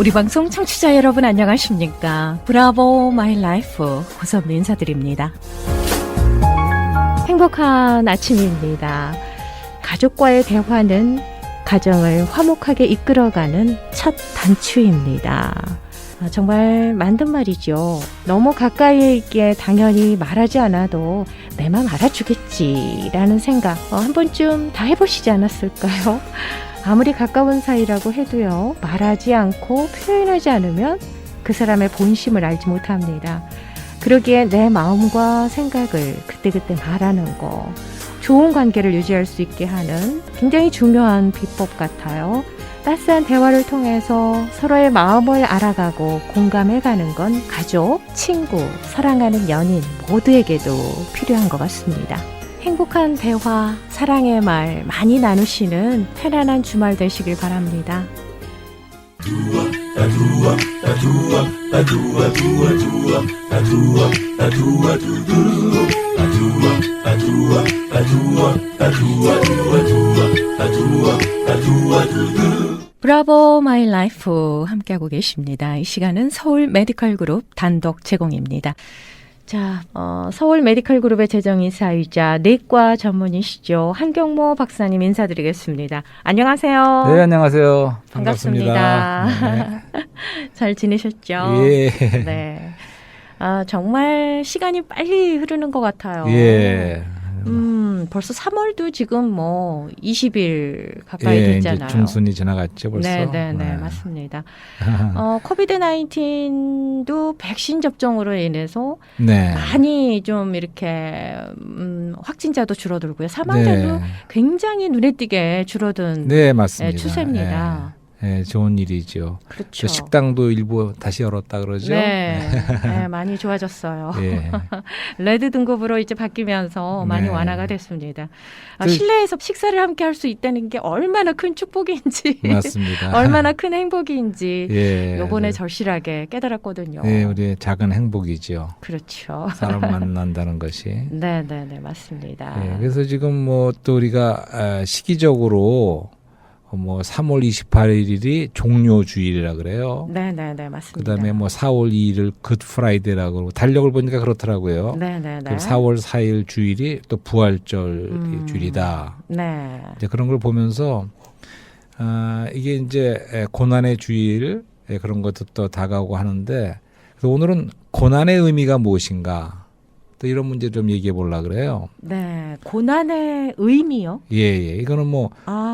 우리 방송 청취자 여러분 안녕하십니까? 브라보 마이 라이프 고선미 인사드립니다. 행복한 아침입니다. 가족과의 대화는 가정을 화목하게 이끌어가는 첫 단추입니다. 정말 맞는 말이죠. 너무 가까이에 있기에 당연히 말하지 않아도 내 맘 알아주겠지라는 생각 한 번쯤 다 해보시지 않았을까요? 아무리 가까운 사이라고 해도요, 말하지 않고 표현하지 않으면 그 사람의 본심을 알지 못합니다. 그러기에 내 마음과 생각을 그때그때 말하는 거, 좋은 관계를 유지할 수 있게 하는 굉장히 중요한 비법 같아요. 따스한 대화를 통해서 서로의 마음을 알아가고 공감해가는 건 가족, 친구, 사랑하는 연인 모두에게도 필요한 것 같습니다. 행복한 대화, 사랑의 말 많이 나누시는 편안한 주말 되시길 바랍니다. 브라보 마이 라이프 함께하고 계십니다. 이 시간은 서울 메디컬 그룹 단독 제공입니다. 자, 서울 메디컬 그룹의 재정이사이자 내과 전문의시죠. 한경모 박사님 인사드리겠습니다. 안녕하세요. 네, 안녕하세요. 반갑습니다. 네. 잘 지내셨죠? 예. 네. 정말 시간이 빨리 흐르는 것 같아요. 예. 벌써 3월도 지금 20일 가까이 예, 됐잖아요. 이제 중순이 지나갔죠, 벌써. 네, 맞습니다. 코비드 19도 백신 접종으로 인해서 네. 많이 좀 이렇게 확진자도 줄어들고요. 사망자도 네. 굉장히 눈에 띄게 줄어든 네, 맞습니다. 추세입니다. 예, 좋은 일이죠. 그렇죠. 식당도 일부 다시 열었다 그러죠. 네, 많이 좋아졌어요. 예. 레드 등급으로 이제 바뀌면서 많이 네. 완화가 됐습니다. 실내에서 식사를 함께 할 수 있다는 게 얼마나 큰 축복인지, 맞습니다. 얼마나 큰 행복인지 예. 요번에 절실하게 깨달았거든요. 네, 우리의 작은 행복이죠. 그렇죠. 사람 만난다는 것이. 네, 맞습니다. 예, 그래서 지금 또 우리가 시기적으로 3월 28일이 종료주일이라 그래요. 네, 맞습니다. 그다음에 4월 2일을 굿프라이데라고 그러고 달력을 보니까 그렇더라고요. 네. 그럼 4월 4일 주일이 또 부활절 주일이다. 네. 이제 그런 걸 보면서 이게 이제 고난의 주일 그런 것도 또 다가오고 하는데 그래서 오늘은 고난의 의미가 무엇인가 또 이런 문제 좀 얘기해 보려고 그래요. 네, 고난의 의미요? 예. 이거는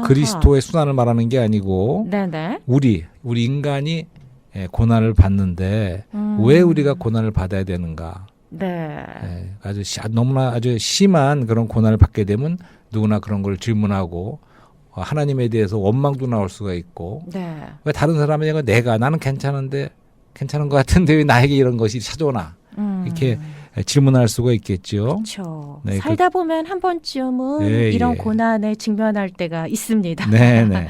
그리스도의 수난을 말하는 게 아니고 네. 우리 인간이 고난을 받는데 왜 우리가 고난을 받아야 되는가? 네. 너무나 아주 심한 그런 고난을 받게 되면 누구나 그런 걸 질문하고 하나님에 대해서 원망도 나올 수가 있고 네. 왜 다른 사람에게 나는 괜찮은데 괜찮은 것 같은데 왜 나에게 이런 것이 찾아오나 이렇게 질문할 수가 있겠죠. 그렇죠. 네, 살다 보면 한 번쯤은 이런 고난에 직면할 때가 있습니다. 네.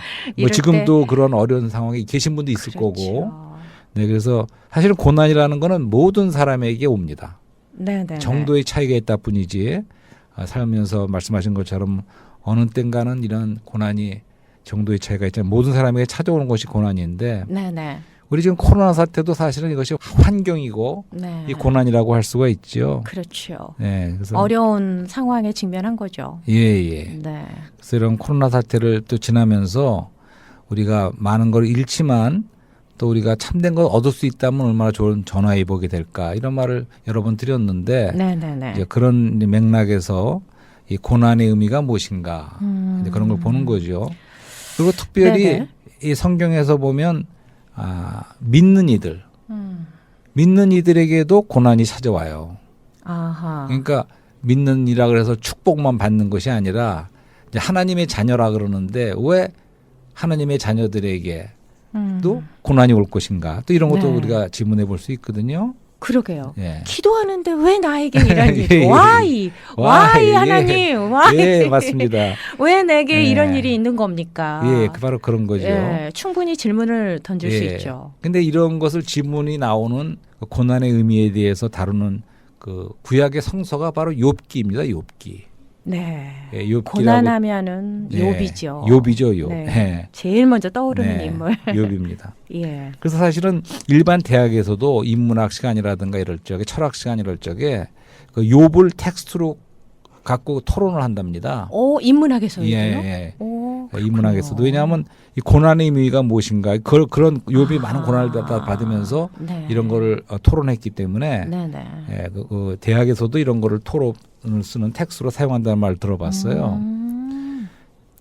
지금도 때. 그런 어려운 상황에 계신 분도 있을 그렇죠. 거고. 네, 그래서 사실은 고난이라는 거는 모든 사람에게 옵니다. 네. 정도의 차이가 있다 뿐이지 살면서 말씀하신 것처럼 어느 땐가는 이런 고난이 정도의 차이가 있잖아요. 모든 사람에게 찾아오는 것이 고난인데 네. 우리 지금 코로나 사태도 사실은 이것이 환경이고 이 고난이라고 할 수가 있죠. 그렇죠. 네, 그래서 어려운 상황에 직면한 거죠. 예. 네. 그래서 이런 코로나 사태를 또 지나면서 우리가 많은 걸 잃지만 또 우리가 참된 걸 얻을 수 있다면 얼마나 좋은 전화위복이 될까 이런 말을 여러 번 드렸는데 네. 이제 그런 맥락에서 이 고난의 의미가 무엇인가 이제 그런 걸 보는 거죠. 그리고 특별히 네네. 이 성경에서 보면 믿는 이들에게도 고난이 찾아와요. 아하. 그러니까 믿는 이라 그래서 축복만 받는 것이 아니라 이제 하나님의 자녀라 그러는데 왜 하나님의 자녀들에게 또 고난이 올 것인가 또 이런 것도 네. 우리가 질문해 볼 수 있거든요. 그러게요. 예. 기도하는데 왜 나에게 이런 일이? 예. 와이 하나님, 와이. 예, 맞습니다. 왜 내게 예. 이런 일이 있는 겁니까? 예, 바로 그런 거죠. 예, 충분히 질문을 던질 수 있죠. 근데 이런 것을 질문이 나오는 고난의 의미에 대해서 다루는 그 구약의 성서가 바로 욥기입니다. 욥기. 네. 예, 욥기라고 고난하면은 예, 욥이죠. 욥이죠, 욥. 네. 예. 제일 먼저 떠오르는 네, 인물. 욥입니다. 예. 그래서 사실은 일반 대학에서도 인문학 시간이라든가 이럴 적에 철학 시간 이럴 적에 그 욥을 텍스트로 갖고 토론을 한답니다. 오, 인문학에서요? 예, 예. 오, 인문학에서도 그렇군요. 왜냐하면 이 고난의 의미가 무엇인가 그런 욥이 많은 고난을 받으면서 네. 이런 거를 토론했기 때문에 네네. 예, 그 대학에서도 이런 거를 토론을 쓰는 텍스트로 사용한다는 말을 들어봤어요.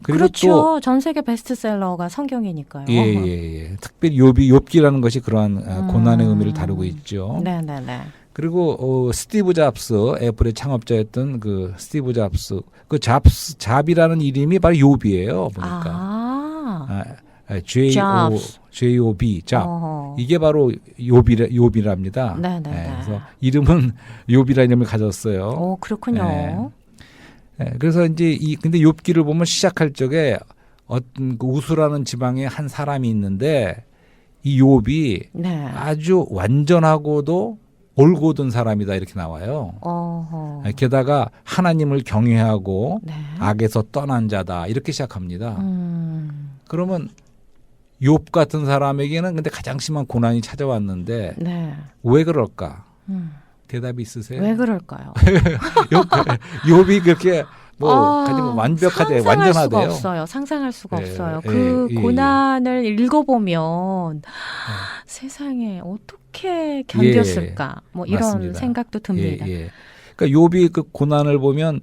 그리고 그렇죠. 또 전 세계 베스트셀러가 성경이니까요. 예. 특별히 욥기라는 것이 그러한 고난의 의미를 다루고 있죠. 네네네. 그리고 스티브 잡스 애플의 창업자였던 그 스티브 잡스 그 잡이라는 이름이 바로 욥이에요. 보니까 잡스. J-O-B 잡 어허. 이게 바로 욥이랍니다. 네네네. 예, 그래서 이름은 욥이라는 이름을 가졌어요. 오, 그렇군요. 예, 그래서 이제 근데 욥기를 보면 시작할 적에 어떤 그 우수라는 지방에 한 사람이 있는데 이 욥이 네. 아주 완전하고도 올곧은 사람이다 이렇게 나와요. 어허. 게다가 하나님을 경외하고 네. 악에서 떠난 자다 이렇게 시작합니다. 음. 그러면 욥 같은 사람에게는 근데 가장 심한 고난이 찾아왔는데 네. 왜 그럴까? 음. 대답이 있으세요? 왜 그럴까요? 욥이 그렇게 가장 완벽하대, 상상할 수가 완전하대요. 없어요. 상상할 수가 예, 없어요. 예, 그 예, 고난을 읽어보면 세상에 어떻게 견뎠을까? 뭐 이런 맞습니다. 생각도 듭니다. 예. 그러니까 욥이 그 고난을 보면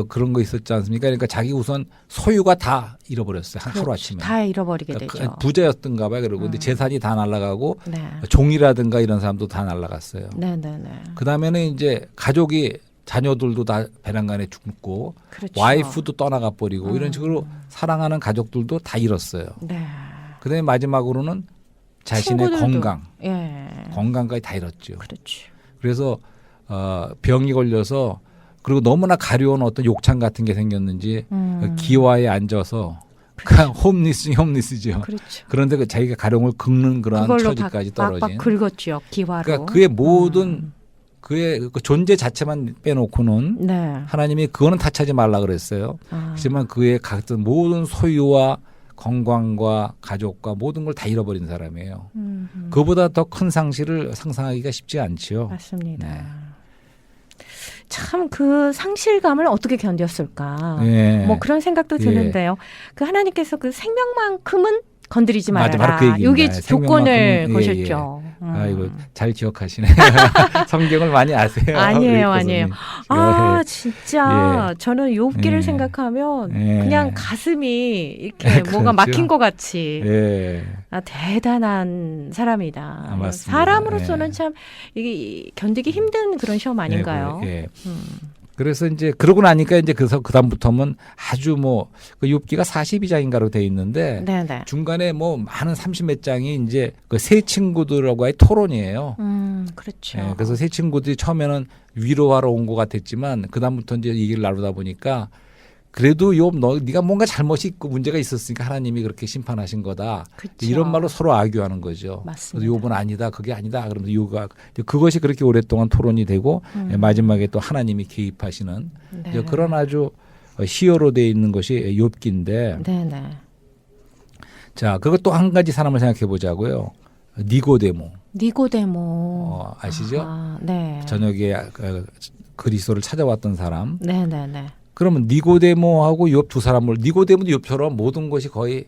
그런 거 있었지 않습니까? 그러니까 자기 우선 소유가 다 잃어버렸어요. 하루 아침에. 다 잃어버리게 그러니까 되죠. 부자였던가 봐요. 그러고 근데 재산이 다 날아가고 네. 종이라든가 이런 사람도 다 날아갔어요. 네네네. 그다음에는 이제 가족이 자녀들도 다 배낭간에 죽고 그렇죠. 와이프도 떠나가 버리고 이런 식으로 사랑하는 가족들도 다 잃었어요. 네. 그다음에 마지막으로는 자신의 친구들도. 예. 건강까지 다 잃었죠. 그렇죠. 그래서 병이 걸려서 그리고 너무나 가려운 어떤 욕창 같은 게 생겼는지 기와에 앉아서 홈리스죠. 그렇죠. 그런데 그 자기가 가령을 긁는 그러한 그걸로 처지까지 빡빡 떨어진. 긁었죠. 기와로. 그러니까 그의 모든 그의 그 존재 자체만 빼놓고는 네. 하나님이 그거는 타치하지 말라 그랬어요. 하지만 그의 각종 모든 소유와 건강과 가족과 모든 걸 다 잃어버린 사람이에요. 그보다 더 큰 상실을 상상하기가 쉽지 않지요. 맞습니다. 네. 참 그 상실감을 어떻게 견뎠을까? 네. 뭐 그런 생각도 드는데요. 그 하나님께서 그 생명만큼은 건드리지 맞아, 말아라. 바로 그 얘기입니다. 여기 조건을 생명만큼은, 거셨죠. 아이고 잘 기억하시네. 성경을 많이 아세요. 아니에요, 우리 아니에요. 교수님. 예. 진짜 저는 욥기를 예. 생각하면 예. 그냥 가슴이 이렇게 그렇죠. 뭐가 막힌 것 같이 예. 대단한 사람이다. 맞습니다. 사람으로서는 예. 참 이게 견디기 힘든 그런 시험 아닌가요? 예. 그래서 이제 그러고 나니까 이제 그 다음부터는 아주 그 욥기가 42장인가로 돼 있는데 네네. 중간에 뭐 많은 30몇 장이 이제 그 세 친구들하고의 토론이에요. 그렇죠. 예, 그래서 세 친구들이 처음에는 위로하러 온 것 같았지만 그 다음부터 이제 얘기를 나누다 보니까 그래도 욥 네가 뭔가 잘못이 있고 문제가 있었으니까 하나님이 그렇게 심판하신 거다. 그쵸. 이런 말로 서로 아규하는 거죠. 맞습니다. 그래서 욥은 아니다, 그게 아니다. 그러면서 욥가 그것이 그렇게 오랫동안 토론이 되고 마지막에 또 하나님이 개입하시는 네. 그런 아주 히어로 되어 있는 것이 욥기인데 네네. 자, 그것 또 한 가지 사람을 생각해 보자고요. 니고데모. 니고데모. 아시죠? 네. 저녁에 그리스도를 찾아왔던 사람. 네네네. 그러면 니고데모하고 욥 두 사람을 니고데모도 욥처럼 모든 것이 거의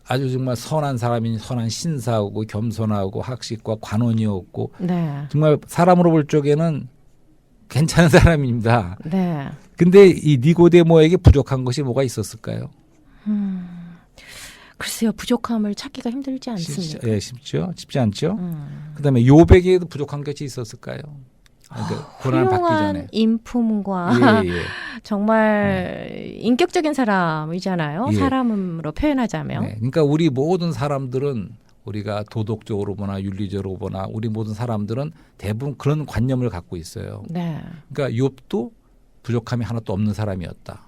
아주 정말 선한 사람인 선한 신사하고 겸손하고 학식과 관원이었고 네. 정말 사람으로 볼 적에는 괜찮은 사람입니다. 네. 근데 이 니고데모에게 부족한 것이 뭐가 있었을까요? 글쎄요, 부족함을 찾기가 힘들지 않습니까? 쉽지 않죠. 그다음에 욥에게도 부족한 것이 있었을까요? 그러니까 고난 받기 훌륭한 전에. 인품과 예. 정말 인격적인 사람이잖아요. 예. 사람으로 표현하자면. 네. 그러니까 우리 모든 사람들은 우리가 도덕적으로 보나 윤리적으로 보나 우리 모든 사람들은 대부분 그런 관념을 갖고 있어요. 네. 그러니까 욥도 부족함이 하나도 없는 사람이었다.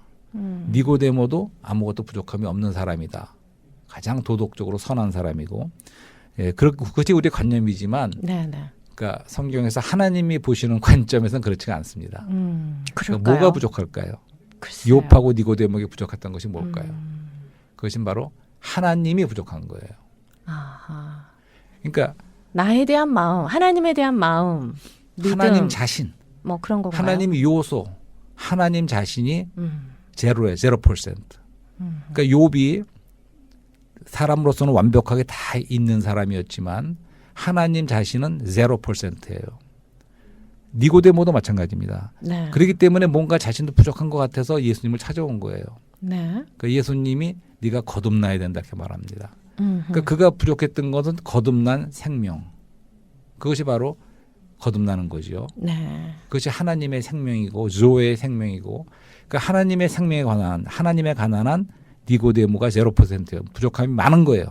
니고데모도 아무것도 부족함이 없는 사람이다. 가장 도덕적으로 선한 사람이고, 예, 그것이 우리의 관념이지만, 네네. 그러니까 성경에서 하나님이 보시는 관점에서는 그렇지가 않습니다. 그럴까요? 그러니까 뭐가 부족할까요? 글쎄요. 욥하고 니고데모에게 부족했던 것이 뭘까요? 음. 그것은 바로 하나님이 부족한 거예요. 아하. 그러니까 나에 대한 마음, 하나님에 대한 마음, 믿음, 하나님 자신, 뭐 그런 건가요? 하나님 요소, 하나님 자신이 음. 제로예요. 0%. 그러니까 욥이 사람으로서는 완벽하게 다 있는 사람이었지만 하나님 자신은 0%예요. 니고데모도 마찬가지입니다. 네. 그렇기 때문에 뭔가 자신도 부족한 것 같아서 예수님을 찾아온 거예요. 네. 그러니까 예수님이 네가 거듭나야 된다 이렇게 말합니다. 음흠. 그러니까 그가 부족했던 것은 거듭난 생명. 그것이 바로 거듭나는 거지요. 네. 그것이 하나님의 생명이고 조의 생명이고 그러니까 하나님의 생명에 관한 하나님에 관한 니고데모가 0%예요. 부족함이 많은 거예요.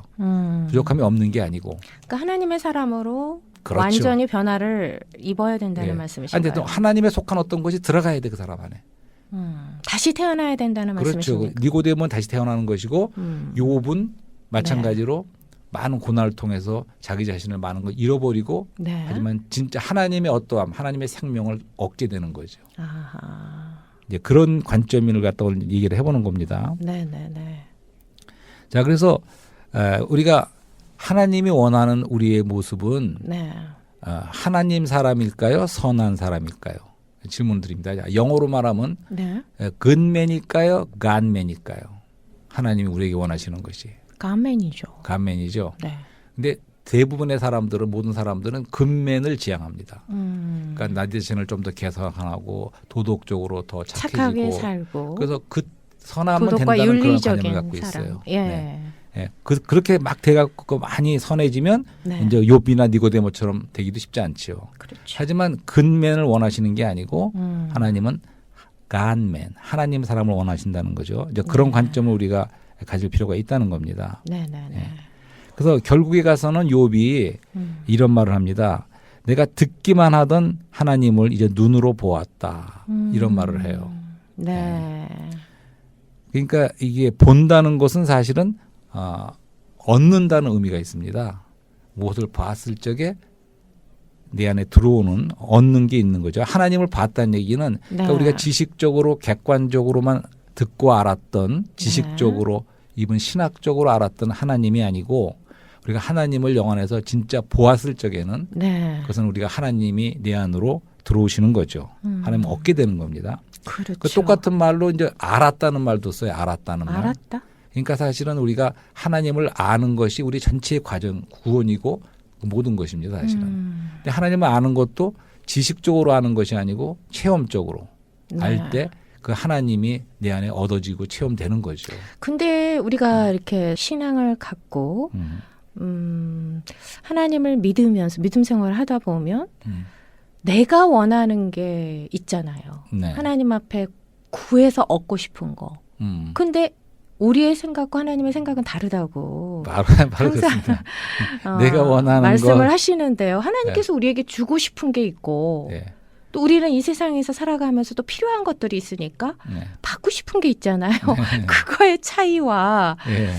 부족함이 없는 게 아니고. 그러니까 하나님의 사람으로 그렇죠. 완전히 변화를 입어야 된다는 예. 말씀이신가요? 근데 또 하나님에 속한 어떤 것이 들어가야 돼 그 사람 안에. 다시 태어나야 된다는 그렇죠. 말씀이십니까? 니고데모는 다시 태어나는 것이고 욥은 마찬가지로 많은 고난을 통해서 자기 자신을 많은 걸 잃어버리고 네. 하지만 진짜 하나님의 어떠함, 하나님의 생명을 얻게 되는 거죠. 아하. 이제 그런 관점을 갖다 오늘 얘기를 해보는 겁니다. 네네네. 자, 그래서 우리가 하나님이 원하는 우리의 모습은 네. 하나님 사람일까요? 선한 사람일까요? 질문 드립니다. 영어로 말하면 네. 굿맨일까요? 갓맨일까요? 하나님이 우리에게 원하시는 것이 가맨이죠. 갓맨이죠. 네. 근데 대부분의 사람들은 모든 사람들은 굿맨을 지향합니다. 그러니까 나 자신을 좀 더 개선하고 도덕적으로 더 착하게 착해지고 살고 그래서 그 선하면 도덕과 된다는 그런 윤리적인 관념을 갖고 사람. 있어요. 예. 네. 예. 그렇게 막 돼갖고 많이 선해지면 네. 이제 욥이나 니고데모처럼 되기도 쉽지 않지요. 그렇죠. 하지만 굿맨을 원하시는 게 아니고 음. 하나님은 갓맨, 하나님 사람을 원하신다는 거죠. 이제 그런 네. 관점을 우리가 가질 필요가 있다는 겁니다. 네네네. 네. 그래서 결국에 가서는 욥이 이런 말을 합니다. 내가 듣기만 하던 하나님을 이제 눈으로 보았다. 이런 말을 해요. 네. 그러니까 이게 본다는 것은 사실은 얻는다는 의미가 있습니다. 무엇을 봤을 적에 내 안에 들어오는 얻는 게 있는 거죠. 하나님을 봤다는 얘기는 그러니까 네. 우리가 지식적으로 객관적으로만 듣고 알았던 지식적으로 이분 신학적으로 알았던 하나님이 아니고 우리가 하나님을 영안에서 진짜 보았을 적에는 네. 그것은 우리가 하나님이 내 안으로 들어오시는 거죠. 하나님 얻게 되는 겁니다. 그렇죠. 그 똑같은 말로 이제 알았다는 말도 써요. 알았다는 말. 알았다. 그러니까 사실은 우리가 하나님을 아는 것이 우리 전체의 과정, 구원이고 모든 것입니다. 사실은. 근데 하나님을 아는 것도 지식적으로 아는 것이 아니고 체험적으로 네. 알 때 그 하나님이 내 안에 얻어지고 체험되는 거죠. 근데 우리가 이렇게 신앙을 갖고 하나님을 믿으면서 믿음 생활을 하다 보면 내가 원하는 게 있잖아요. 네. 하나님 앞에 구해서 얻고 싶은 거. 근데 우리의 생각과 하나님의 생각은 다르다고. 바로 항상 그렇습니다. 내가 원하는 말씀을 것. 하시는데요. 하나님께서 우리에게 주고 싶은 게 있고 네. 또 우리는 이 세상에서 살아가면서 또 필요한 것들이 있으니까 네. 받고 싶은 게 있잖아요. 그거의 차이와 네.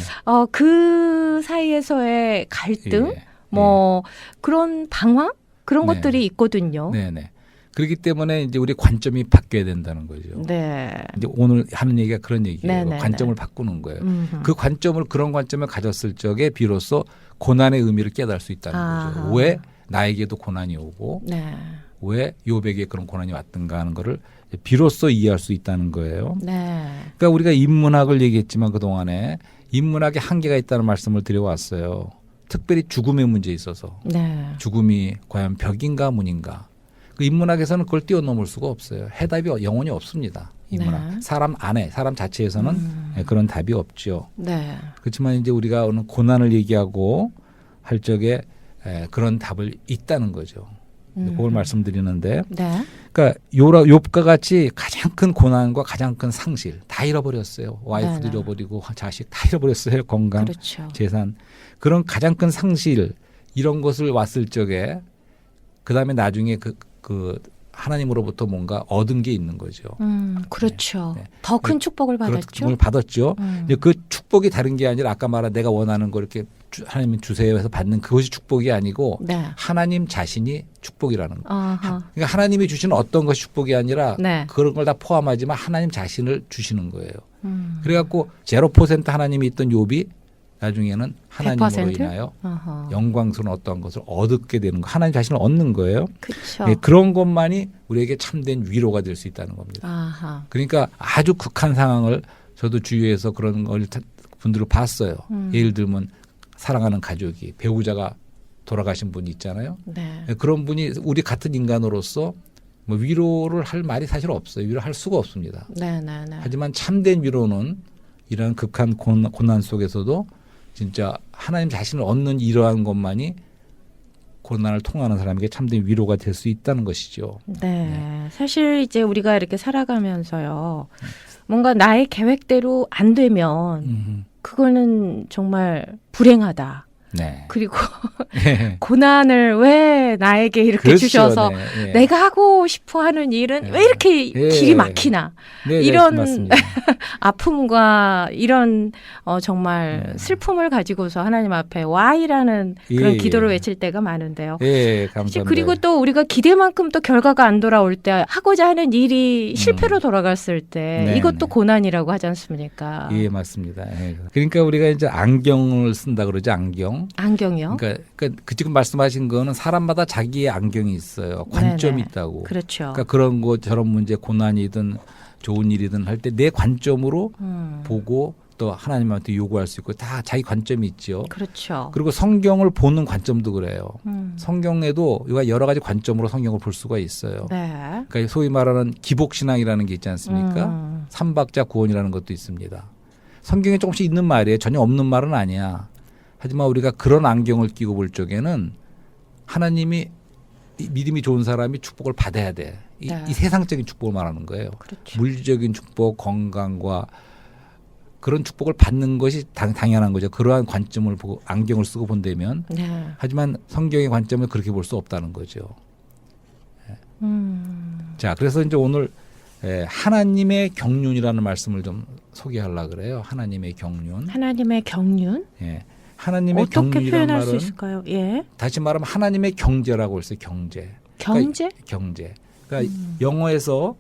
그 사이에서의 갈등, 예. 뭐 그런 방황 그런 네. 것들이 있거든요. 네네. 그렇기 때문에 이제 우리 관점이 바뀌어야 된다는 거죠. 네. 이제 오늘 하는 얘기가 그런 얘기예요. 네네네. 관점을 바꾸는 거예요. 음흠. 그 관점을 그런 관점을 가졌을 적에 비로소 고난의 의미를 깨달을 수 있다는 아하. 거죠. 왜 나에게도 고난이 오고 네. 왜 욥에게 그런 고난이 왔던가 하는 거를 비로소 이해할 수 있다는 거예요. 네. 그러니까 우리가 인문학을 얘기했지만 그동안에 인문학에 한계가 있다는 말씀을 드려왔어요. 특별히 죽음의 문제에 있어서 네. 죽음이 과연 벽인가 문인가. 그 인문학에서는 그걸 뛰어넘을 수가 없어요. 해답이 영원히 없습니다. 인문학. 네. 사람 안에 사람 자체에서는 그런 답이 없죠. 네. 그렇지만 이제 우리가 오늘 고난을 얘기하고 할 적에 그런 답을 있다는 거죠. 그걸 말씀드리는데, 네. 그러니까 욥과 같이 가장 큰 고난과 가장 큰 상실 다 잃어버렸어요. 와이프도 네네. 잃어버리고 자식 다 잃어버렸어요. 건강, 그렇죠. 재산. 그런 가장 큰 상실 이런 것을 왔을 적에 그 다음에 나중에 그 하나님으로부터 뭔가 얻은 게 있는 거죠. 그렇죠. 네. 더 큰 축복을 그런 받았죠. 축복을 받았죠. 근데 그 축복이 다른 게 아니라 아까 말한 내가 원하는 거 이렇게 하나님이 주세요 해서 받는 그것이 축복이 아니고 네. 하나님 자신이 축복이라는 거. 아하. 그러니까 하나님이 주시는 어떤 것이 축복이 아니라 네. 그런 걸 다 포함하지만 하나님 자신을 주시는 거예요. 음. 그래갖고 0% 하나님이 있던 욥이 나중에는 하나님으로 100%? 인하여 아하. 영광스러운 어떠한 것을 얻게 되는 거. 하나님 자신을 얻는 거예요. 그렇죠. 네, 그런 것만이 우리에게 참된 위로가 될 수 있다는 겁니다. 아하. 그러니까 아주 극한 상황을 저도 주위에서 그런 걸 분들을 봤어요. 예를 들면 사랑하는 가족이 배우자가 돌아가신 분이 있잖아요. 네. 그런 분이 우리 같은 인간으로서 뭐 위로를 할 말이 사실 없어요. 위로할 수가 없습니다. 네네네. 하지만 참된 위로는 이러한 극한 고난 속에서도 진짜 하나님 자신을 얻는 이러한 것만이 고난을 통하는 사람에게 참된 위로가 될 수 있다는 것이죠. 네. 사실 이제 우리가 이렇게 살아가면서요. 뭔가 나의 계획대로 안 되면 그거는 정말 불행하다. 네. 그리고 고난을 왜 나에게 이렇게 그렇죠. 주셔서 네, 네. 내가 하고 싶어 하는 일은 네. 왜 이렇게 예. 길이 막히나. 네, 이런 네, 맞습니다. 아픔과 이런 정말 슬픔을 가지고서 하나님 앞에 Why라는 그런 예, 기도를 예. 외칠 때가 많은데요. 예, 감사합니다. 그리고 또 우리가 기대만큼 또 결과가 안 돌아올 때 하고자 하는 일이 실패로 돌아갔을 때 네, 이것도 네. 고난이라고 하지 않습니까? 예, 맞습니다. 예. 그러니까 우리가 이제 안경을 쓴다 그러죠, 안경. 안경이요? 그러니까 그 지금 말씀하신 거는 사람마다 자기의 안경이 있어요. 관점이 네네. 있다고. 그렇죠. 그러니까 그런 거 저런 문제 고난이든 좋은 일이든 할 때 내 관점으로 보고 또 하나님한테 요구할 수 있고 다 자기 관점이 있죠. 그렇죠. 그리고 성경을 보는 관점도 그래요. 성경에도 우리가 여러 가지 관점으로 성경을 볼 수가 있어요. 네. 그러니까 소위 말하는 기복신앙이라는 게 있지 않습니까? 삼박자 구원이라는 것도 있습니다. 성경에 조금씩 있는 말이에요. 전혀 없는 말은 아니야. 하지만 우리가 그런 안경을 끼고 볼 적에는 하나님이 믿음이 좋은 사람이 축복을 받아야 돼. 네. 이 세상적인 축복을 말하는 거예요. 그렇죠. 물질적인 축복, 건강과 그런 축복을 받는 것이 당연한 거죠. 그러한 관점을 보고 안경을 쓰고 본다면. 네. 하지만 성경의 관점을 그렇게 볼 수 없다는 거죠. 자, 그래서 이제 오늘 하나님의 경륜이라는 말씀을 좀 소개하려고 그래요. 하나님의 경륜. 하나님의 경륜? 예. 하나님의 어떻게 경륜이라는 표현할 수 말은 있을까요? 예. 다시 말하면 하나님의 경제라고 했어요. 경제. 경제? 그러니까 경제. 그러니까 영어에서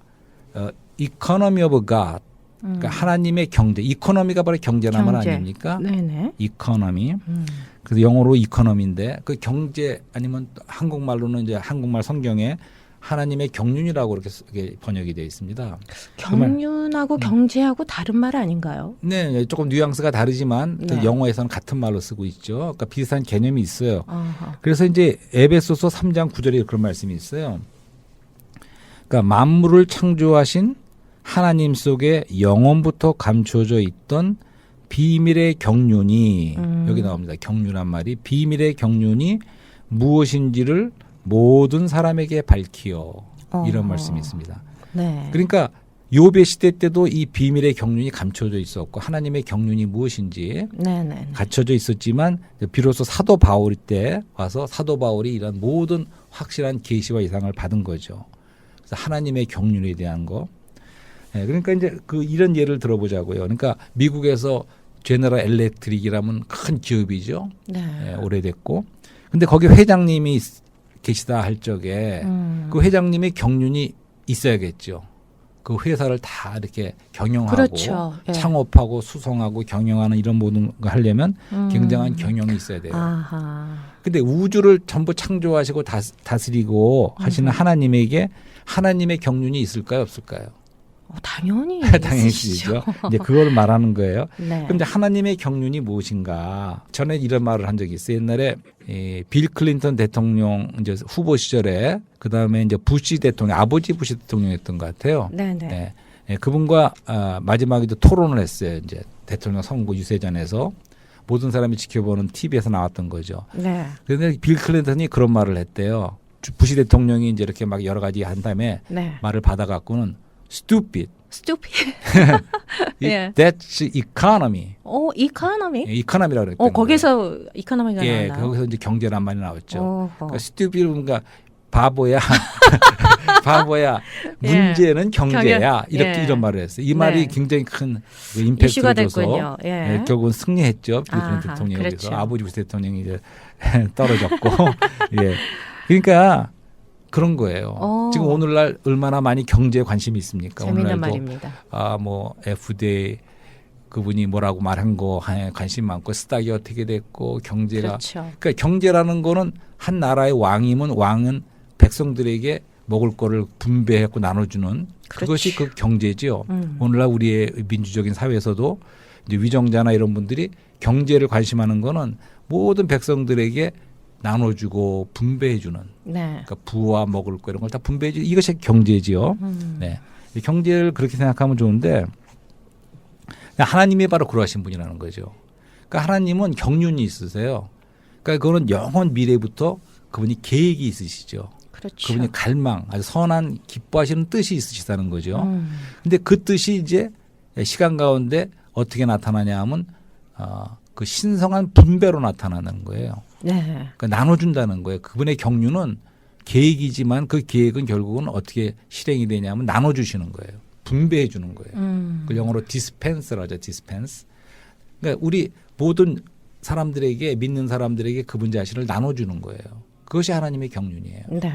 economy of God. 그러니까 하나님의 경제. 이코노미가 바로 경제란 말 경제. 아닙니까? 네네. 이코노미. 그래서 영어로 이코노미인데 그 경제 아니면 한국말로는 이제 한국말 성경에 하나님의 경륜이라고 이렇게 번역이 되어 있습니다. 경륜하고 경제하고 다른 말 아닌가요? 네, 조금 뉘앙스가 다르지만 또 네. 영어에서는 같은 말로 쓰고 있죠. 그러니까 비슷한 개념이 있어요. 아하. 그래서 이제 에베소서 3장 9절에 그런 말씀이 있어요. 그러니까 만물을 창조하신 하나님 속에 영원부터 감춰져 있던 비밀의 경륜이 여기 나옵니다. 경륜한 말이 비밀의 경륜이 무엇인지를 모든 사람에게 밝히어 이런 말씀이 있습니다. 네. 그러니까 욥의 시대 때도 이 비밀의 경륜이 감춰져 있었고 하나님의 경륜이 무엇인지 네네. 갖춰져 있었지만 비로소 사도 바울 때 와서 사도 바울이 이런 모든 확실한 계시와 이상을 받은 거죠. 그래서 하나님의 경륜에 대한 거. 그러니까 이제 이런 예를 들어보자고요. 그러니까 미국에서 제너럴 엘렉트릭이라면 큰 기업이죠. 네. 오래됐고. 근데 거기 회장님이 계시다 할 적에 그 회장님의 경륜이 있어야겠죠. 그 회사를 다 이렇게 경영하고 그렇죠. 예. 창업하고 수성하고 경영하는 이런 모든 거 하려면 굉장한 경영이 있어야 돼요. 아하. 근데 우주를 전부 창조하시고 다스리고 하시는 하나님에게 하나님의 경륜이 있을까요, 없을까요? 당연히 당연히 있으시죠. 있죠. 이제 그걸 말하는 거예요. 네. 그런데 하나님의 경륜이 무엇인가? 전에 이런 말을 한 적이 있어요. 옛날에 빌 클린턴 대통령 이제 후보 시절에 그 다음에 이제 부시 대통령, 아버지 부시 대통령이었던 것 같아요. 네네. 네, 그분과 마지막에도 토론을 했어요. 이제 대통령 선거 유세전에서 모든 사람이 지켜보는 TV에서 나왔던 거죠. 네. 그런데 빌 클린턴이 그런 말을 했대요. 부시 대통령이 이제 이렇게 막 여러 가지 한 다음에 네. 말을 받아갖고는 stupid. stupid. 예. That's economy. economy? 이코노미라고 그랬던 거기서 이코노미가 거예요. 예, 나왔나요? 거기서 이제 경제란 말이 나왔죠. 어허. 그러니까 stupid 뭔가 바보야. 바보야. 예. 문제는 경제야. 이렇게 예. 이런 말을 했어요. 이 말이 네. 굉장히 큰 이슈가 임팩트를 줘서 됐군요. 예. 네, 결국은 승리했죠. 빌 클린턴 아하, 대통령이. 그렇죠. 그래서 아버지 부시 대통령이 이제 떨어졌고. 예. 그러니까 그런 거예요. 오. 지금 오늘날 얼마나 많이 경제에 관심이 있습니까? 재미있는 오늘날도 말입니다. 뭐 FDA 그분이 뭐라고 말한 거에 관심 많고 스탁이 어떻게 됐고 경제가 그렇죠. 그러니까 경제라는 거는 한 나라의 왕이면 왕은 백성들에게 먹을 거를 분배하고 나눠주는 그것이 그 경제죠. 오늘날 우리의 민주적인 사회에서도 이제 위정자나 이런 분들이 경제를 관심하는 거는 모든 백성들에게 나눠주고 분배해주는. 네. 그러니까 부와 먹을 거 이런 걸 다 분배해주. 이것이 경제지요. 네. 경제를 그렇게 생각하면 좋은데 하나님이 바로 그러하신 분이라는 거죠. 그러니까 하나님은 경륜이 있으세요. 그러니까 그거는 영원 미래부터 그분이 계획이 있으시죠. 그렇죠. 그분이 갈망, 아주 선한 기뻐하시는 뜻이 있으시다는 거죠. 근데 그 뜻이 이제 시간 가운데 어떻게 나타나냐 하면 그 신성한 분배로 나타나는 거예요. 네. 그러니까 나눠준다는 거예요. 그분의 경륜은 계획이지만 그 계획은 결국은 어떻게 실행이 되냐면 나눠주시는 거예요. 분배해 주는 거예요. 그 영어로 dispense라고 하죠. dispense. 그러니까 우리 모든 사람들에게 믿는 사람들에게 그분 자신을 나눠주는 거예요. 그것이 하나님의 경륜이에요. 네.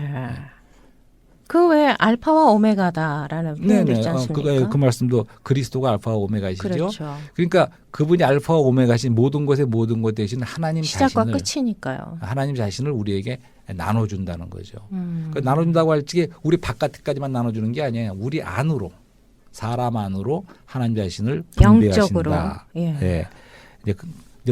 그 왜 알파와 오메가다라는 표현도 있지 않습니까? 그 말씀도 그리스도가 알파와 오메가이시죠. 그렇죠. 그러니까 그분이 알파와 오메가신 모든 것의 모든 것 대신 하나님 시작과 자신을 끝이니까요. 하나님 자신을 우리에게 나눠준다는 거죠. 그러니까 나눠준다고 할 적에 우리 바깥까지만 나눠주는 게 아니에요. 우리 안으로 사람 안으로 하나님 자신을 영적으로. 분배하신다. 예. 네. 이제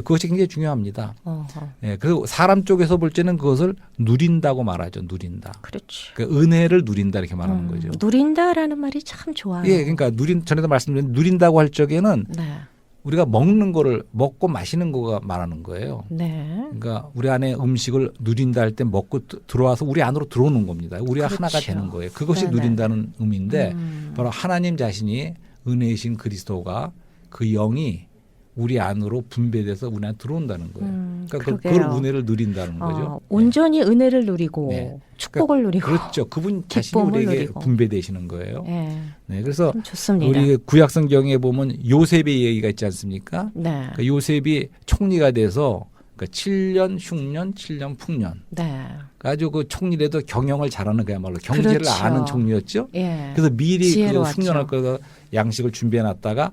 그것이 굉장히 중요합니다. 어허. 예, 그리고 사람 쪽에서 볼 때는 그것을 누린다고 말하죠. 누린다. 그렇죠. 그러니까 은혜를 누린다 이렇게 말하는 거죠. 누린다라는 말이 참 좋아요. 예, 그러니까 전에도 말씀드린 누린다고 할 적에는 네. 우리가 먹는 거를 먹고 마시는 거가 말하는 거예요. 네. 그러니까 우리 안에 음식을 누린다 할 때 먹고 들어와서 우리 안으로 들어오는 겁니다. 우리가 그렇죠. 하나가 되는 거예요. 그것이 네네. 누린다는 의미인데 바로 하나님 자신이 은혜이신 그리스도가 그 영이 우리 안으로 분배돼서 우리 안에 들어온다는 거예요. 그러니까 그러게요. 그걸 은혜를 누린다는 거죠. 온전히 은혜를 누리고 네. 축복을 누리고. 그렇죠. 그분 자신이 기쁨을 우리에게 누리고. 분배되시는 거예요. 네. 네, 그래서 참 좋습니다. 우리 구약 성경에 보면 요셉의 얘기가 있지 않습니까? 네. 그러니까 요셉이 총리가 돼서 그러니까 7년 흉년, 7년 풍년. 네. 아주 그 총리라도 경영을 잘하는 그야말로 경제를 그렇죠. 아는 총리였죠. 예. 그래서 미리 그 지혜로웠죠. 흉년할 거 양식을 준비해 놨다가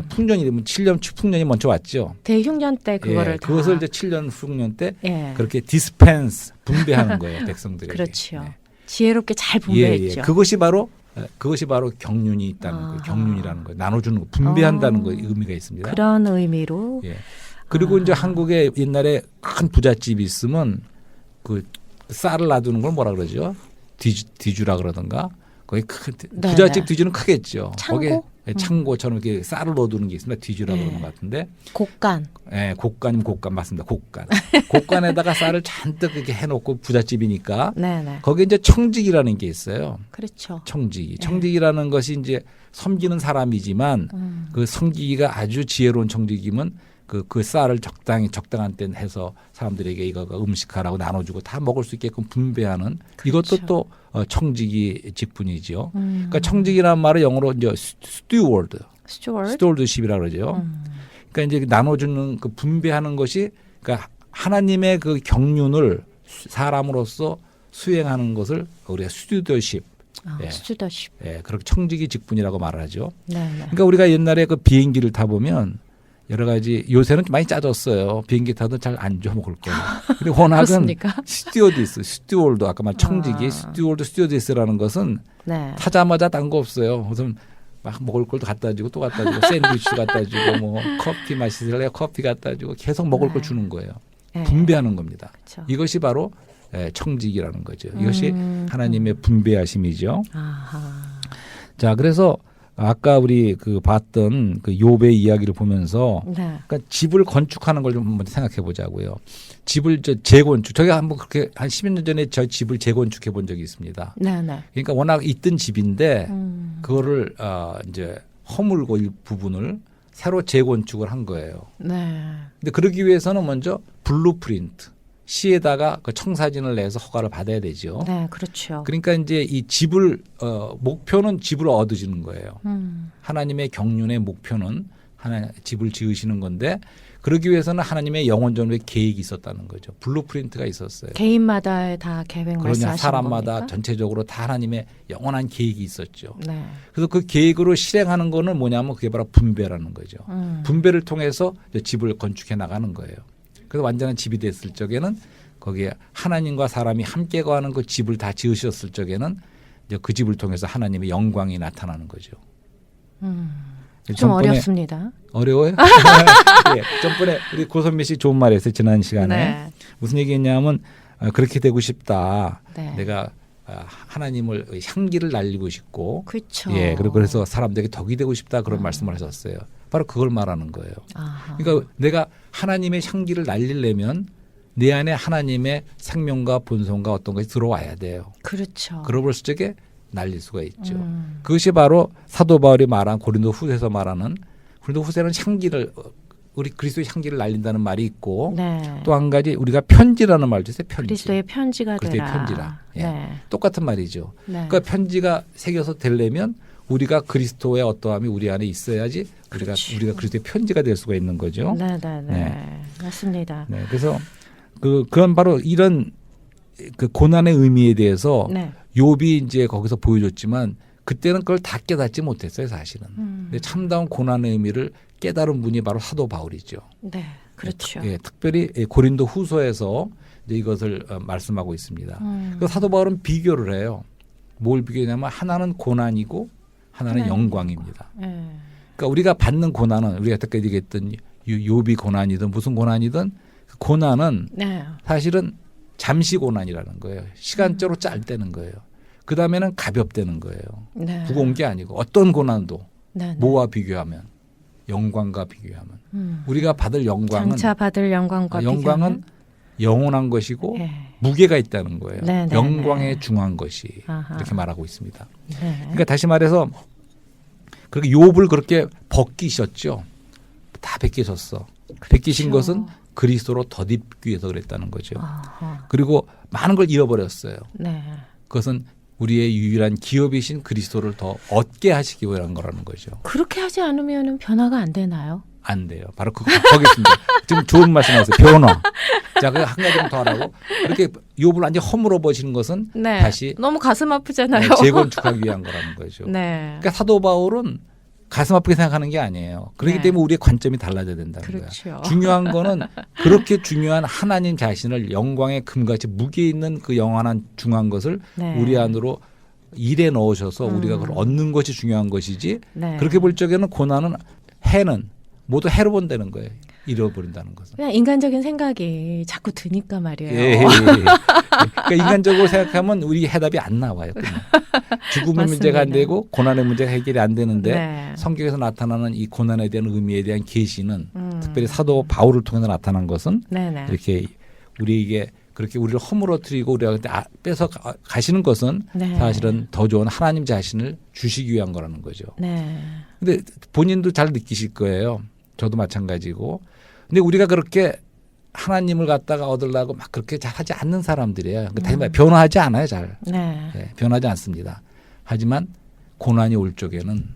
풍년이 되면 7년 풍년이 먼저 왔죠. 대흉년 때 그거를 예, 다. 그것을 이제 7년 흉년 때 예. 그렇게 디스펜스 분배하는 거예요, 백성들에게. 그렇죠. 네. 지혜롭게 잘 분배했죠. 그것이 바로 경륜이 있다는 아하. 거예요. 경륜이라는 거예요. 나눠주는 거, 분배한다는 거 의미가 있습니다. 그런 의미로. 예. 그리고 이제 한국에 옛날에 큰 부잣집이 있으면 그 쌀을 놔두는 걸 뭐라 그러죠? 뒤주라 그러던가. 거기 큰 네네. 부잣집 뒤주는 크겠죠. 창고? 거기에 창고처럼 이렇게 쌀을 넣어두는 게 있습니다. 뒤주라 네. 그러는 것 같은데. 곡간. 예, 곡간이면 곡간 맞습니다. 곡간. 곡간에다가 쌀을 잔뜩 이렇게 해놓고 부잣집이니까 네네. 거기에 이제 청직이라는 게 있어요. 그렇죠. 청지기. 청지기라는 것이 이제 섬기는 사람이지만 그 섬기기가 아주 지혜로운 청지기면 그 쌀을 적당한 때 해서 사람들에게 이거가 음식하라고 나눠주고 다 먹을 수 있게끔 분배하는 그렇죠. 이것도 또 청지기 직분이죠. 그러니까 청지기라는 말은 영어로 이제 스튜어드십이라고 그러죠. 그러니까 이제 나눠주는 그 분배하는 것이 그러니까 하나님의 그 경륜을 사람으로서 수행하는 것을 우리가 스튜어드십. 예. 스튜더십. 예, 그렇게 청지기 직분이라고 말을 하죠. 네네. 그러니까 우리가 옛날에 그 비행기를 타보면 여러 가지 요새는 많이 짜졌어요. 비행기 타도 잘 안 줘 먹을 거예요. 근데 워낙은 그렇습니까? 스튜어드 아까 말 청지기 스튜어디스라는 것은 네. 타자마자 딴 거 없어요. 우선 막 먹을 걸도 갖다 주고 또 갖다 주고 샌드위치 갖다 주고 뭐 커피 마시실래요? 커피 갖다 주고 계속 먹을 걸 주는 거예요. 네. 분배하는 겁니다. 그렇죠. 이것이 바로 청지기라는 거죠. 이것이 하나님의 분배하심이죠. 아하. 자, 그래서 아까 우리 그 봤던 그 욥의 이야기를 보면서 네. 그러니까 집을 건축하는 걸 좀 한번 생각해 보자고요. 집을 재건축. 저희가 한번 그렇게 한 10여 년 전에 저 집을 재건축해 본 적이 있습니다. 네네. 그러니까 워낙 있던 집인데 그거를 이제 허물고 일부분을 새로 재건축을 한 거예요. 네. 근데 그러기 위해서는 먼저 블루프린트 시에다가 그 청사진을 내서 허가를 받아야 되죠. 네, 그렇죠. 그러니까 이제 이 집을 목표는 집을 얻으시는 거예요. 하나님의 경륜의 목표는 집을 지으시는 건데 그러기 위해서는 하나님의 영원전의 계획이 있었다는 거죠. 블루프린트가 있었어요. 개인마다의 다 계획 그러냐 말씀하시는 사람마다 겁니까? 전체적으로 다 하나님의 영원한 계획이 있었죠. 네. 그래서 그 계획으로 실행하는 거는 뭐냐면 그게 바로 분배라는 거죠. 분배를 통해서 이제 집을 건축해 나가는 거예요. 그래서 완전한 집이 됐을 적에는 거기에 하나님과 사람이 함께 거하는 그 집을 다 지으셨을 적에는 이제 그 집을 통해서 하나님의 영광이 나타나는 거죠. 좀 전번에 어렵습니다. 어려워요? 예, 전번에 우리 고선미 씨 좋은 말 했어요. 지난 시간에. 네. 무슨 얘기했냐면 그렇게 되고 싶다. 네. 내가 하나님을 향기를 날리고 싶고 그렇죠. 예, 그리고 그래서 사람들에게 덕이 되고 싶다 그런 말씀을 하셨어요. 바로 그걸 말하는 거예요. 아하. 그러니까 내가 하나님의 향기를 날리려면 내 안에 하나님의 생명과 본성과 어떤 것이 들어와야 돼요. 그렇죠. 그러볼 적에 날릴 수가 있죠. 그것이 바로 사도 바울이 말한 고린도 후서에서 말하는 고린도 후서는 향기를 우리 그리스도의 향기를 날린다는 말이 있고 네. 또 한 가지 우리가 편지라는 말도 있어요. 편지. 그리스도의 편지가 그리스도의 되라. 편지라. 예. 네. 똑같은 말이죠. 네. 그러니까 편지가 새겨서 되려면 우리가 그리스도의 어떠함이 우리 안에 있어야지 그렇죠. 우리가 그리스도의 편지가 될 수가 있는 거죠. 네, 네, 네. 네. 맞습니다. 네, 그래서 그런 바로 이런 그 고난의 의미에 대해서 네. 욥이 이제 거기서 보여줬지만 그때는 그걸 다 깨닫지 못했어요, 사실은. 근데 참다운 고난의 의미를 깨달은 분이 바로 사도 바울이죠. 네, 그렇죠. 예, 특별히 고린도 후서에서 이제 이것을 말씀하고 있습니다. 그 사도 바울은 비교를 해요. 뭘 비교냐면 하나는 고난이고 하나는 영광입니다. 네. 그러니까 우리가 받는 고난은 우리가 여태까지 얘기했던 욥이 고난이든 무슨 고난이든 그 고난은 네. 사실은 잠시 고난이라는 거예요. 시간적으로 짧다는 거예요. 그 다음에는 가볍다는 거예요. 네. 무거운 게 아니고 어떤 고난도 네, 네. 뭐와 비교하면 영광과 비교하면 우리가 받을 영광은 장차 받을 영광과 영광은 영원한 것이고 네. 무게가 있다는 거예요. 네, 네, 영광에 네. 중한 것이 아하. 이렇게 말하고 있습니다. 네. 그러니까 다시 말해서 그렇게 욥을 그렇게 벗기셨죠. 다 벗기셨어. 벗기신 것은 그리스도로 덧입기 위해서 그랬다는 거죠. 아하. 그리고 많은 걸 잃어버렸어요. 네. 그것은 우리의 유일한 기업이신 그리스도를 더 얻게 하시기 위한 거라는 거죠. 그렇게 하지 않으면 변화가 안 되나요? 안 돼요. 바로 거기있습니다. 지금 좋은 말씀하세요. 변화. 자, 그 한 가지 더 하라고. 그렇게 욥을 완전 허물어 버리는 것은 네. 다시 너무 가슴 아프잖아요. 재건축하기 위한 거라는 거죠. 네. 그러니까 사도 바울은 가슴 아프게 생각하는 게 아니에요. 그렇기 네. 때문에 우리의 관점이 달라져야 된다는 그렇죠. 거예요. 중요한 거는 그렇게 중요한 하나님 자신을 영광의 금같이 무게 있는 그 영원한 중요한 것을 네. 우리 안으로 일에 넣으셔서 우리가 그걸 얻는 것이 중요한 것이지 네. 그렇게 볼 적에는 고난은 해는 모두 해로 본다는 거예요. 잃어버린다는 것은. 그냥 인간적인 생각이 자꾸 드니까 말이에요. 예, 예, 예. 그러니까 인간적으로 생각하면 우리 해답이 안 나와요. 그냥. 죽음의 맞습니다. 문제가 안 되고 고난의 문제가 해결이 안 되는데 네. 성경에서 나타나는 이 고난에 대한 의미에 대한 계시는 특별히 사도 바울을 통해서 나타난 것은 네네. 이렇게 우리에게 그렇게 우리를 허물어뜨리고 우리가 뺏어 가시는 것은 네. 사실은 더 좋은 하나님 자신을 주시기 위한 거라는 거죠. 네. 근데 본인도 잘 느끼실 거예요. 저도 마찬가지고. 근데 우리가 그렇게 하나님을 갖다가 얻으려고 막 그렇게 잘 하지 않는 사람들이에요. 다시 말해 변화하지 않아요, 잘. 네. 네, 변하지 않습니다. 하지만 고난이 올 적에는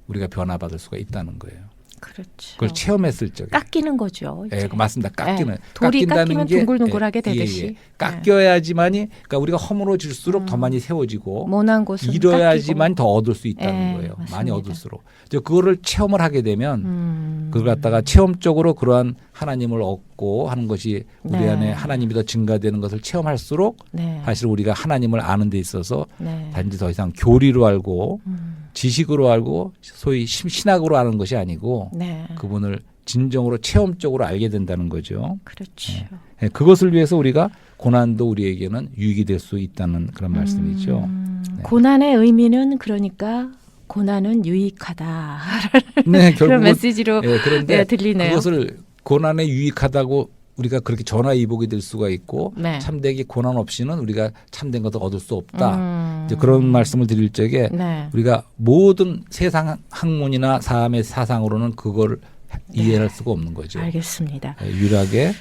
우리가 변화받을 수가 있다는 거예요. 그렇죠. 그걸 체험했을 적에. 깎이는 거죠. 이제. 예, 맞습니다. 깎이는. 네. 돌이 깎인다는 깎이면 게 둥글둥글하게 되듯이. 깎여야지만이 그러니까 우리가 허물어질수록 더 많이 세워지고 모난 곳은 잃어야지만 더 얻을 수 있다는 예, 거예요. 맞습니다. 많이 얻을수록. 그거를 체험을 하게 되면 그걸 갖다가 체험적으로 그러한 하나님을 얻고 하는 것이 우리 네. 안에 하나님이 더 증가되는 것을 체험할수록 네. 사실 우리가 하나님을 아는 데 있어서 네. 단지 더 이상 교리로 알고 지식으로 알고 소위 신학으로 아는 것이 아니고 네. 그분을 진정으로 체험적으로 알게 된다는 거죠. 그렇죠. 네, 그것을 위해서 우리가 고난도 우리에게는 유익이 될 수 있다는 그런 말씀이죠. 네. 고난의 의미는 그러니까 고난은 유익하다. 네, 그런 결국은 메시지로 그런데 네, 들리네요. 그것을 고난에 유익하다고 우리가 그렇게 전화위복이 될 수가 있고 네. 참되게 고난 없이는 우리가 참된 것을 얻을 수 없다. 이제 그런 말씀을 드릴 적에 네. 우리가 모든 세상 학문이나 사람의 사상으로는 그걸 이해할 수가 없는 거죠. 알겠습니다. 유일하게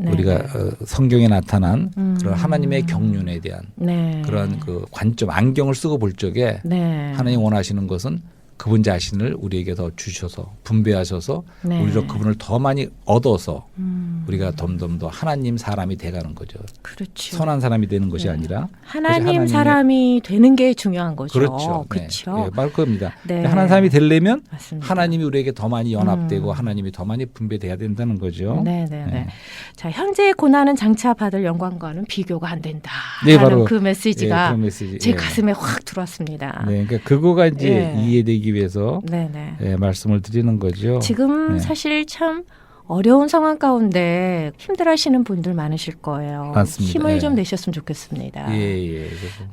네, 우리가 네. 성경에 나타난 그런 하나님의 경륜에 대한 네. 그런 그 관점, 안경을 쓰고 볼 적에 네. 하나님 원하시는 것은 그분 자신을 우리에게 더 주셔서 분배하셔서 네. 우리로 그분을 더 많이 얻어서 음. 우리가 덤덤 더 하나님 사람이 돼가는 거죠. 그렇죠. 선한 사람이 되는 것이 네. 아니라 하나님 하나님의- 사람이 되는 게 중요한 거죠. 그렇죠. 그렇죠. 네. 말 겁니다. 네. 하나님 사람이 되려면 맞습니다. 하나님이 우리에게 더 많이 연합되고 하나님이 더 많이 분배돼야 된다는 거죠. 네, 네, 네. 네. 자, 현재의 고난은 장차 받을 영광과는 비교가 안 된다. 네, 라는 바로 그 메시지가 그런 메시지. 제 예. 가슴에 확 들어왔습니다. 네, 그러니까 그거가 이제 예. 이해되기 위해서 네, 네. 말씀을 드리는 거죠. 지금 네. 사실 참 어려운 상황 가운데 힘들어하시는 분들 많으실 거예요. 맞습니다. 힘을 예. 좀 내셨으면 좋겠습니다. 예.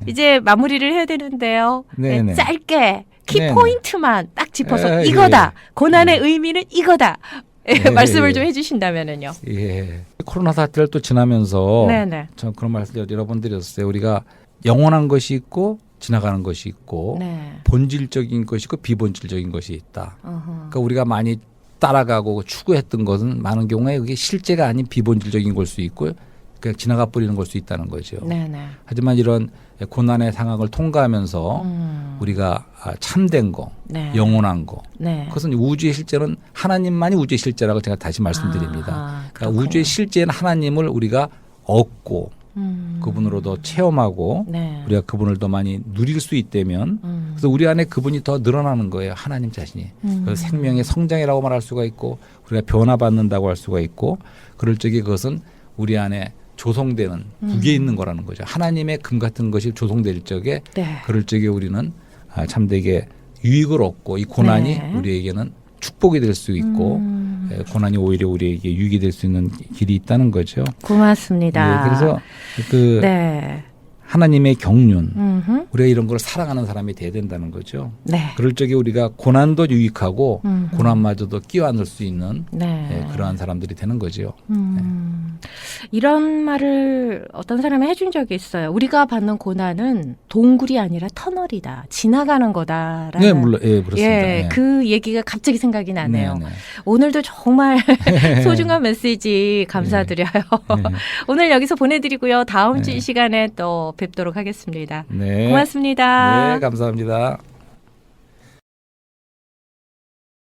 이제 마무리를 해야 되는데요. 네, 네. 짧게 키 네, 네. 포인트만 딱 짚어서 예, 이거다. 고난의 의미는 이거다. 예, 말씀을 예. 좀 해주신다면은요. 예. 코로나 사태를 또 지나면서 네네. 전 그런 말씀 여러 번 드렸어요. 우리가 영원한 것이 있고 지나가는 것이 있고 네. 본질적인 것이 있고 비본질적인 것이 있다. 어허. 그러니까 우리가 많이 따라가고 추구했던 것은 많은 경우에 그게 실제가 아닌 비본질적인 걸 수 있고 그냥 지나가 버리는 걸 수 있다는 거죠. 네네. 하지만 이런 고난의 상황을 통과하면서 우리가 참된 거, 네. 영원한 거, 네. 그것은 우주의 실제는 하나님만이 우주의 실제라고 제가 다시 말씀드립니다. 아하, 그러니까 그렇군요. 우주의 실제는 하나님을 우리가 얻고 그분으로 더 체험하고 네. 우리가 그분을 더 많이 누릴 수 있다면 그래서 우리 안에 그분이 더 늘어나는 거예요. 하나님 자신이. 그래서 생명의 성장이라고 말할 수가 있고 우리가 변화받는다고 할 수가 있고 그럴 적에 그것은 우리 안에 조성되는 북에 있는 거라는 거죠. 하나님의 금 같은 것이 조성될 적에 네. 그럴 적에 우리는 참되게 유익을 얻고 이 고난이 네. 우리에게는 축복이 될 수 있고 고난이 오히려 우리에게 유익이 될 수 있는 길이 있다는 거죠. 고맙습니다. 예, 그래서 그 네. 하나님의 경륜 음흠. 우리가 이런 걸 사랑하는 사람이 돼야 된다는 거죠. 네. 그럴 적에 우리가 고난도 유익하고 고난마저도 끼워안을 수 있는 네. 그러한 사람들이 되는 거죠. 이런 말을 어떤 사람이 해준 적이 있어요. 우리가 받는 고난은 동굴이 아니라 터널이다. 지나가는 거다라는. 네, 물론 그렇습니다. 예, 네. 그 얘기가 갑자기 생각이 나네요. 네, 네. 오늘도 정말 소중한 메시지 감사드려요. 네. 오늘 여기서 보내드리고요. 다음 주 네. 이 시간에 또 뵙도록 하겠습니다. 네. 고맙습니다. 네, 감사합니다.